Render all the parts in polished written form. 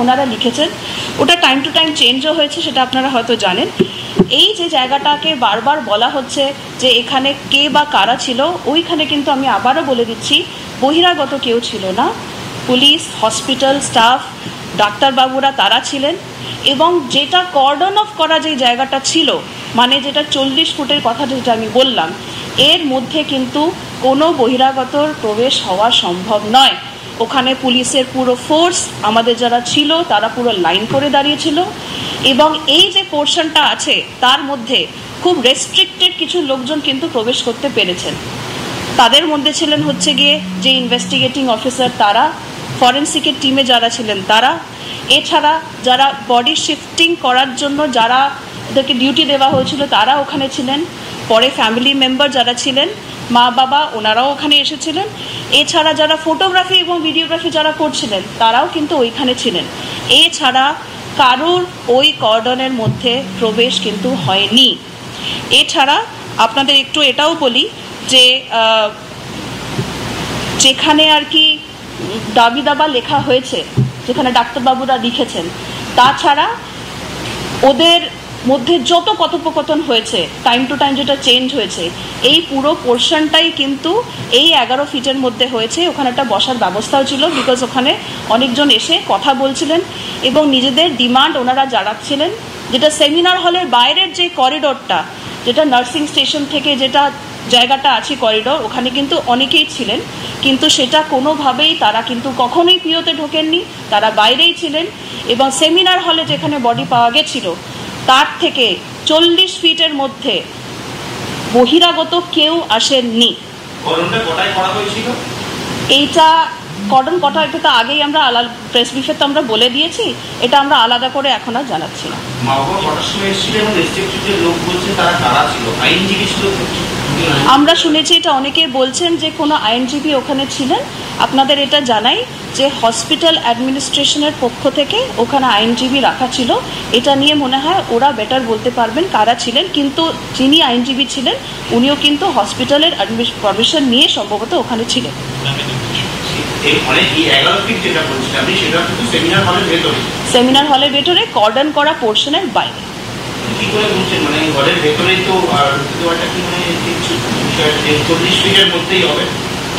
ওনারা লিখেছেন। ওটা টাইম টু টাইম চেঞ্জও হয়েছে, সেটা আপনারা হয়তো জানেন। এই যে জায়গাটাকে বারবার বলা হচ্ছে যে এখানে কে বা কারা ছিল, ওইখানে কিন্তু আমি আবারও বলে দিচ্ছি বহিরাগত কেউ ছিল না। পুলিশ, হসপিটাল স্টাফ, ডাক্তারবাবুরা তারা ছিলেন। এবং যেটা কর্ডন অফ করা যে জায়গাটা ছিল, মানে যেটা 40 ফুটের কথা যেটা আমি বললাম, এর মধ্যে কিন্তু কোনো বহিরাগতর প্রবেশ হওয়া সম্ভব নয়। ওখানে পুলিশের পুরো ফোর্স, আমাদের যারা ছিল তারা পুরো লাইন করে দাঁড়িয়েছিল। এবং এই যে পোর্শনটা আছে তার মধ্যে খুব রেস্ট্রিক্টেড কিছু লোকজন কিন্তু প্রবেশ করতে পেরেছেন। তাদের মধ্যে ছিলেন হচ্ছে গিয়ে যে ইনভেস্টিগেটিং অফিসার তারা, ফরেন্সিকের টিমে যারা ছিলেন তারা, এছাড়া যারা বডি শিফটিং করার জন্য যারা ওদেরকে ডিউটি দেওয়া হয়েছিল তারা ওখানে ছিলেন। পরে ফ্যামিলি মেম্বার যারা ছিলেন, মা বাবা, ওনারাও ওখানে এসেছিলেন। এছাড়া যারা ফটোগ্রাফি এবং ভিডিওগ্রাফি যারা করছিলেন তারাও কিন্তু ওইখানে ছিলেন। এছাড়া কারোর ওই কর্ডনের মধ্যে প্রবেশ কিন্তু হয়নি। এছাড়া আপনাদের একটু এটাও বলি যে যেখানে আর কি দাবি দাবা লেখা হয়েছে, যেখানে ডাক্তারবাবুরা লিখেছেন, তাছাড়া ওদের মধ্যে যত কথোপকথন হয়েছে, টাইম টু টাইম যেটা চেঞ্জ হয়েছে, এই পুরো পোর্শনটাই কিন্তু এই 11 ফিটের মধ্যে হয়েছে। ওখানে একটা বসার ব্যবস্থাও ছিল, বিকজ ওখানে অনেকজন এসে কথা বলছিলেন এবং নিজেদের ডিমান্ড ওনারা জানাচ্ছিলেন। যেটা সেমিনার হলের বাইরের যে করিডোরটা, যেটা নার্সিং স্টেশন থেকে যেটা জায়গাটা আছে করিডোর, ওখানে কিন্তু অনেকেই ছিলেন, কিন্তু সেটা কোনোভাবেই তারা কিন্তু কখনোই পিওতে ঢোকেননি, তারা বাইরেই ছিলেন। এবং সেমিনার হলে যেখানে বডি পাওয়া গেছিল তার থেকে 40 ফিটের মধ্যে বহিরাগত কেউ আসেননি। এইটা কর্ডন কটা, এটা তো আগেই আমরা প্রেস ব্রিফে তো আমরা বলে দিয়েছি, এটা আমরা আলাদা করে এখন আর জানাচ্ছি না। আমরা শুনেছি, এটা অনেকেই বলছেন যে কোনো আইনজীবী ওখানে ছিলেন। আপনাদের এটা জানাই যে হসপিটাল অ্যাডমিনিস্ট্রেশনের পক্ষ থেকে ওখানে আইনজীবী রাখা ছিল। এটা নিয়ে মনে হয় ওরা বেটার বলতে পারবেন কারা ছিলেন, কিন্তু যিনি আইনজীবী ছিলেন উনিও কিন্তু হসপিটালের পারমিশন নিয়ে সম্ভবত ওখানে ছিলেন। সেমিনার হলের ভেতরে, কর্ডন করা পোর্শনের বাইরে।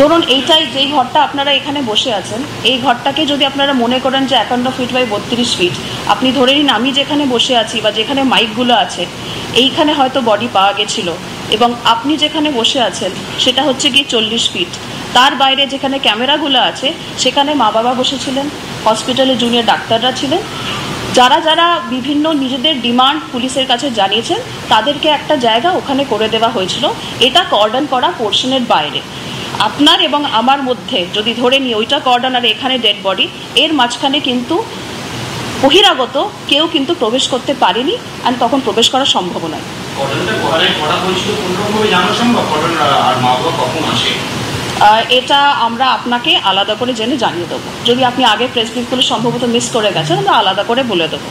ধরুন এইটাই, যেই ঘরটা আপনারা এখানে বসে আছেন, এই ঘরটাকে যদি আপনারা মনে করেন যে 51 ফিট বাই 32 ফিট, আপনি ধরে নিন আমি যেখানে বসে আছি বা যেখানে মাইকগুলো আছে এইখানে হয়তো বডি পাওয়া গেছিল, এবং আপনি যেখানে বসে আছেন সেটা হচ্ছে গিয়ে 40 ফিট। তার বাইরে যেখানে ক্যামেরাগুলো আছে সেখানে মা বাবা বসেছিলেন, হসপিটালে জুনিয়র ডাক্তাররা ছিলেন। যারা যারা বিভিন্ন নিজেদের ডিমান্ড পুলিশের কাছে জানিয়েছেন তাদেরকে একটা জায়গা ওখানে করে দেওয়া হয়েছিল। এটা কর্ডন করা পোর্শনের বাইরে। আপনার এবং আমার মধ্যে যদি ধরে নিই ওইটা কর্ডন আর এখানে ডেড বডি, এর মাঝখানে কিন্তু বহিরাগত কেউ কিন্তু প্রবেশ করতে পারেনি, আর তখন প্রবেশ করা সম্ভব নয়। এটা আমরা আপনাকে আলাদা করে জেনে জানিয়ে দেবো। যদি আপনি আগে প্রেস ব্রিফগুলো সম্ভবত মিস করে গেছেন, আমরা আলাদা করে বলে দেবো।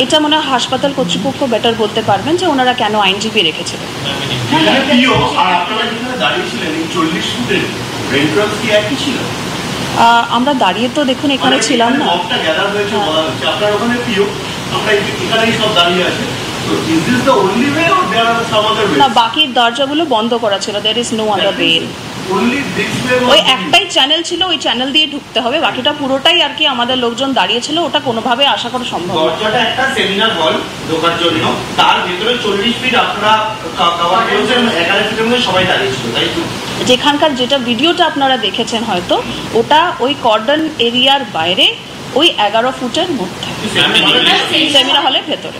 এটা মনে হয় হাসপাতাল কর্তৃপক্ষ বেটার বলতে পারবেন যে ওনারা কেন আইনজীবী রেখেছিলেন। আমরা দাঁড়িয়ে তো দেখুন এখানে ছিলাম না। না, বাকি দরজাগুলো বন্ধ করা ছিল। There is no other way. ওই একটাই চ্যানেল ছিল, ওই চ্যানেল দিয়ে ঢুকতে হবে, বাকিটা পুরোটাই আর কি আমাদের লোকজন দাঁড়িয়ে ছিল। ওটা কোনোভাবে আশা করা সম্ভব না। দরজাটা একটা সেমিনার হল ঢোকার জন্য, তার ভিতরে 40 ফিট আপনারা কভার করেছেন, 11 ফিটের মধ্যে সবাই দাঁড়িয়ে ছিল, তাই তো? যেখানকার যেটা ভিডিওটা আপনারা দেখেছেন হয়তো, ওটা ওই কর্ডন এরিয়ার বাইরে, ওই 11 ফুটের মধ্যে সেমিনার হলের ভেতরে।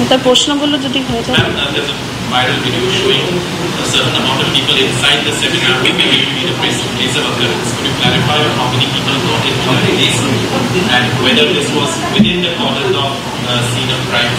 তার প্রশ্নগুলো যদি হয়ে যায়। Viral video showing a certain amount of people inside the seminar. Maybe we need a place of occurrence. Could you clarify how many people got into the place and whether this was within the cordon of scene of crime?